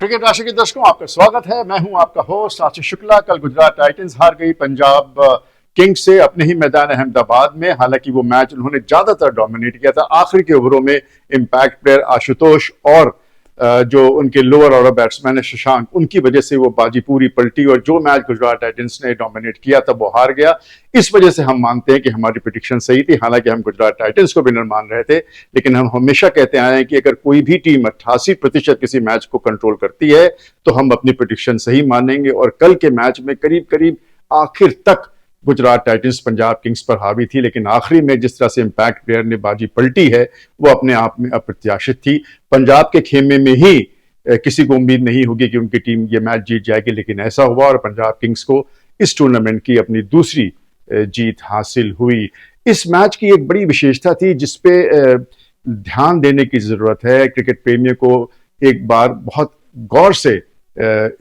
Cricket राशि के दर्शकों, आपका स्वागत है। मैं हूं आपका होस्ट आशीष शुक्ला। कल गुजरात टाइटंस हार गई पंजाब किंग्स से अपने ही मैदान अहमदाबाद में। हालांकि वो मैच उन्होंने ज्यादातर डोमिनेट किया था। आखिर के ओवरों में इंपैक्ट प्लेयर आशुतोष और जो उनके लोअर ऑर्डर बैट्समैन है शशांक, उनकी वजह से वो बाजी पूरी पलटी और जो मैच गुजरात टाइटंस ने डोमिनेट किया था वो हार गया। इस वजह से हम मानते हैं कि हमारी प्रेडिक्शन सही थी। हालांकि हम गुजरात टाइटंस को विनर मान रहे थे, लेकिन हम हमेशा कहते आए हैं कि अगर कोई भी टीम 88% किसी मैच को कंट्रोल करती है तो हम अपनी प्रेडिक्शन सही मानेंगे। और कल के मैच में करीब करीब आखिर तक गुजरात टाइटंस पंजाब किंग्स पर हावी थी, लेकिन आखिरी में जिस तरह से इंपैक्ट प्लेयर ने बाजी पलटी है वो अपने आप में अप्रत्याशित थी। पंजाब के खेमे में ही किसी को उम्मीद नहीं होगी कि उनकी टीम ये मैच जीत जाएगी, लेकिन ऐसा हुआ और पंजाब किंग्स को इस टूर्नामेंट की अपनी दूसरी जीत हासिल हुई। इस मैच की एक बड़ी विशेषता थी जिसपे ध्यान देने की जरूरत है। क्रिकेट प्रेमियों को एक बार बहुत गौर से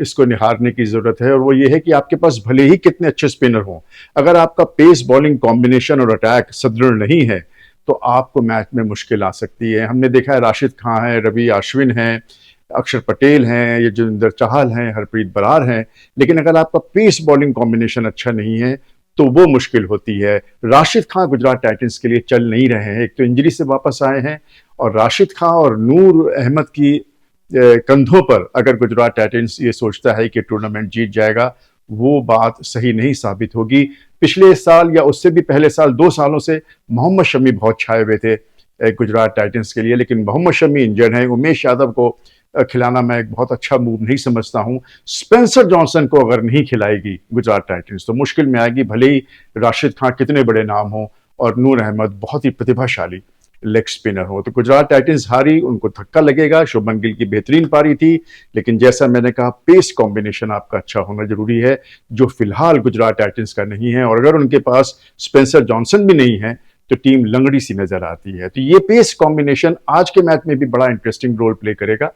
इसको निहारने की जरूरत है, और वो ये है कि आपके पास भले ही कितने अच्छे स्पिनर हों, अगर आपका पेस बॉलिंग कॉम्बिनेशन और अटैक सुदृढ़ नहीं है तो आपको मैच में मुश्किल आ सकती है। हमने देखा है राशिद खान है, रवि अश्विन है, अक्षर पटेल हैं, युजवेंद्र चहल हैं, हरप्रीत बरार हैं, लेकिन अगर आपका पेस बॉलिंग कॉम्बिनेशन अच्छा नहीं है तो वो मुश्किल होती है। राशिद खान गुजरात टाइटंस के लिए चल नहीं रहे हैं। एक तो इंजरी से वापस आए हैं, और राशिद खान और नूर अहमद की कंधों पर अगर गुजरात टाइटंस ये सोचता है कि टूर्नामेंट जीत जाएगा, वो बात सही नहीं साबित होगी। पिछले साल या उससे भी पहले साल 2 सालों से मोहम्मद शमी बहुत छाए हुए थे गुजरात टाइटंस के लिए, लेकिन मोहम्मद शमी इंजर्ड हैं। उमेश यादव को खिलाना मैं एक बहुत अच्छा मूव नहीं समझता हूं। स्पेंसर जॉनसन को अगर नहीं खिलाएगी गुजरात टाइटंस तो मुश्किल में आएगी, भले ही राशिद खान कितने बड़े नाम हो और नूर अहमद बहुत ही प्रतिभाशाली लेग स्पिनर हो। तो गुजरात टाइटंस हारी, उनको धक्का लगेगा। शुभमन गिल की बेहतरीन पारी थी, लेकिन जैसा मैंने कहा पेस कॉम्बिनेशन आपका अच्छा होना जरूरी है, जो फिलहाल गुजरात टाइटंस का नहीं है। और अगर उनके पास स्पेंसर जॉनसन भी नहीं है तो टीम लंगड़ी सी नजर आती है। तो ये पेस कॉम्बिनेशन आज के मैच में भी बड़ा इंटरेस्टिंग रोल प्ले करेगा,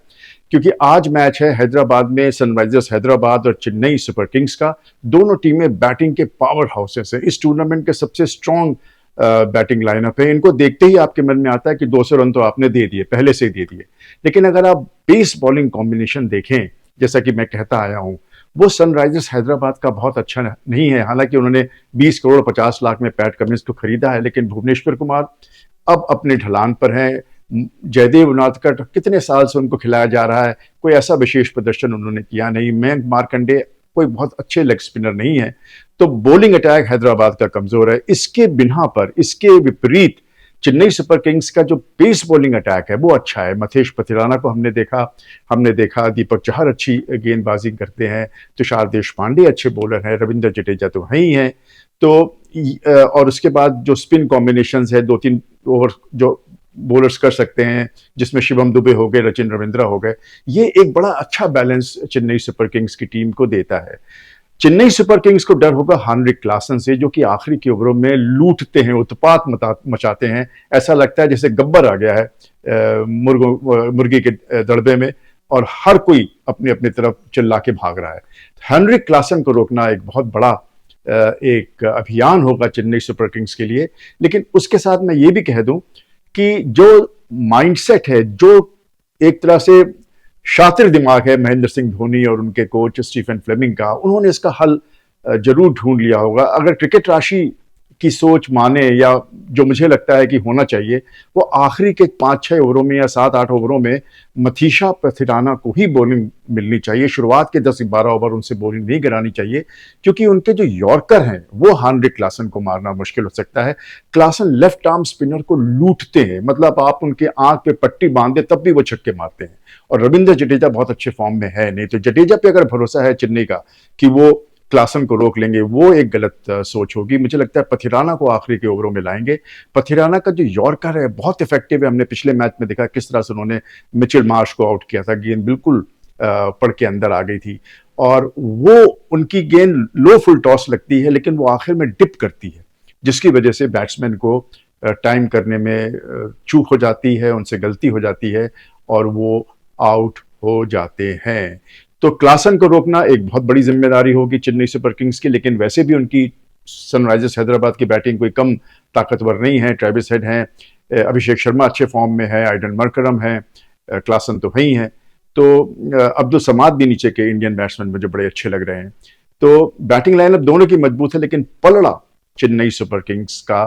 क्योंकि आज मैच है हैदराबाद में सनराइजर्स हैदराबाद और चेन्नई सुपर किंग्स का। दोनों टीमें बैटिंग के पावर हाउसेस है, इस टूर्नामेंट के सबसे स्ट्रॉन्ग बैटिंग लाइनअप है। इनको देखते ही आपके मन में आता है कि 200 रन तो आपने दे दिए, पहले से ही दे दिए। लेकिन अगर आप पेस बॉलिंग कॉम्बिनेशन देखें, जैसा कि मैं कहता आया हूं, वो सनराइजर्स हैदराबाद का बहुत अच्छा नहीं है। हालांकि उन्होंने 20 करोड़ 50 लाख में पैट कमिंस को खरीदा है, लेकिन भुवनेश्वर कुमार अब अपने ढलान पर हैं। जयदेव उनादकट कितने साल से उनको खिलाया जा रहा है, कोई ऐसा विशेष प्रदर्शन उन्होंने किया नहीं। मयंक मार्कंडे कोई बहुत अच्छे लेग स्पिनर नहीं है। तो बॉलिंग अटैक हैदराबाद का कमजोर है। इसके बिना पर, इसके विपरीत चेन्नई सुपर किंग्स का जो पेस बॉलिंग अटैक है वो अच्छा है। मथेश पथिराना को हमने देखा दीपक चहर अच्छी गेंदबाजी करते हैं, तुषार देशपांडे अच्छे बॉलर हैं, रविंद्र जडेजा तो है ही हैं। तो और उसके बाद जो स्पिन कॉम्बिनेशंस है, 2-3 ओवर जो बॉलर्स कर सकते हैं, जिसमें शिवम दुबे हो गए, रचिन रविंद्रा हो गए, ये एक बड़ा अच्छा बैलेंस चेन्नई सुपर किंग्स की टीम को देता है। चेन्नई सुपर किंग्स को डर होगा हेनरिक क्लासन से, जो कि आखिरी के ओवरों में लूटते हैं, उत्पात मचाते हैं। ऐसा लगता है जैसे गब्बर आ गया है मुर्गी के दड़बे में, और हर कोई अपनी अपनी तरफ चिल्ला के भाग रहा है। हेनरिक क्लासन को रोकना एक बहुत बड़ा एक अभियान होगा चेन्नई सुपर किंग्स के लिए। लेकिन उसके साथ मैं ये भी कह दूं कि जो माइंडसेट है, जो एक तरह से शातिर दिमाग है महेंद्र सिंह धोनी और उनके कोच स्टीफन फ्लेमिंग का, उन्होंने इसका हल जरूर ढूंढ लिया होगा। अगर क्रिकेट राशि की सोच माने, या जो मुझे लगता है कि होना चाहिए, वो आखिरी के 5-6 ओवरों में या 7-8 ओवरों में मथीशा पथिराना को ही बॉलिंग मिलनी चाहिए। शुरुआत के 10-12 ओवर उनसे बॉलिंग नहीं करानी चाहिए, क्योंकि उनके जो यॉर्कर हैं वो हेनरिक क्लासन को मारना मुश्किल हो सकता है। क्लासन लेफ्ट आर्म स्पिनर को लूटते हैं, मतलब आप उनके आंख पे पट्टी बांधे तब भी वो छक्के मारते हैं। और रविंद्र जडेजा बहुत अच्छे फॉर्म में है नहीं, तो जडेजा पे अगर भरोसा है चेन्नई का कि वो क्लासन को रोक लेंगे, वो एक गलत सोच होगी। मुझे लगता है पथिराना को आखिरी के ओवरों में लाएंगे। पथिराना का जो यॉर्कर है बहुत इफेक्टिव है। हमने पिछले मैच में देखा किस तरह से उन्होंने मिचेल मार्श को आउट किया था, गेंद बिल्कुल पड़ के अंदर आ गई थी। और वो उनकी गेंद लो फुल टॉस लगती है, लेकिन वो आखिर में डिप करती है, जिसकी वजह से बैट्समैन को टाइम करने में चूक हो जाती है, उनसे गलती हो जाती है और वो आउट हो जाते हैं। तो क्लासन को रोकना एक बहुत बड़ी जिम्मेदारी होगी चेन्नई सुपर किंग्स की। लेकिन वैसे भी उनकी सनराइजर्स हैदराबाद की बैटिंग कोई कम ताकतवर नहीं है। ट्रेविस हेड हैं, अभिषेक शर्मा अच्छे फॉर्म में है, आइडन मरकरम है, क्लासन तो है ही है। तो अब्दुल समाद भी नीचे के इंडियन बैट्समैन मुझे बड़े अच्छे लग रहे हैं। तो बैटिंग लाइनअप दोनों की मजबूत है, लेकिन पलड़ा चेन्नई सुपर किंग्स का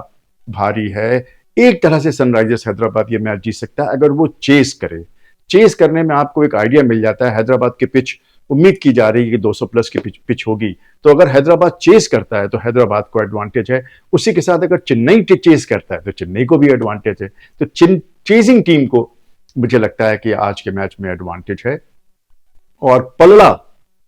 भारी है। एक तरह से सनराइजर्स हैदराबाद ये मैच जीत सकता है अगर वो चेस करे। चेस करने में आपको एक आइडिया मिल जाता है। हैदराबाद की पिच उम्मीद की जा रही है कि 200 प्लस की पिच होगी, तो अगर हैदराबाद चेस करता है तो हैदराबाद को एडवांटेज है। उसी के साथ अगर चेन्नई चेस करता है तो चेन्नई को भी एडवांटेज है। तो चेजिंग टीम को मुझे लगता है कि आज के मैच में एडवांटेज है, और पलड़ा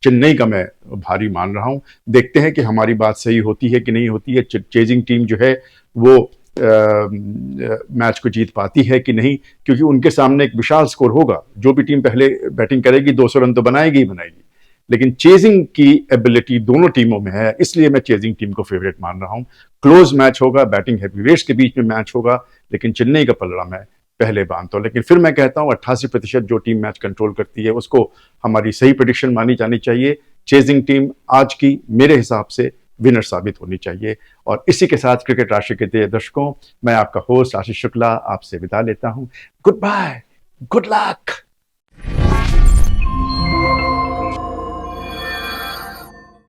चेन्नई का मैं भारी मान रहा हूं। देखते हैं कि हमारी बात सही होती है कि नहीं होती है। चेजिंग टीम जो है वो मैच को जीत पाती है कि नहीं, क्योंकि उनके सामने एक विशाल स्कोर होगा। जो भी टीम पहले बैटिंग करेगी 200 रन तो बनाएगी ही बनाएगी, लेकिन चेजिंग की एबिलिटी दोनों टीमों में है, इसलिए मैं चेजिंग टीम को फेवरेट मान रहा हूं। क्लोज मैच होगा, बैटिंग हैवीवेट्स के बीच में मैच होगा, लेकिन चेन्नई का पलड़ा मैं पहले बांधता हूं। लेकिन फिर मैं कहता हूं 88% जो टीम मैच कंट्रोल करती है उसको हमारी सही प्रेडिक्शन मानी जानी चाहिए। चेजिंग टीम आज की मेरे हिसाब से विनर साबित होनी चाहिए। और इसी के साथ क्रिकेट राशि के दर्शकों, मैं आपका होस्ट आशीष शुक्ला आपसे विदा लेता हूं। Good bye, good luck.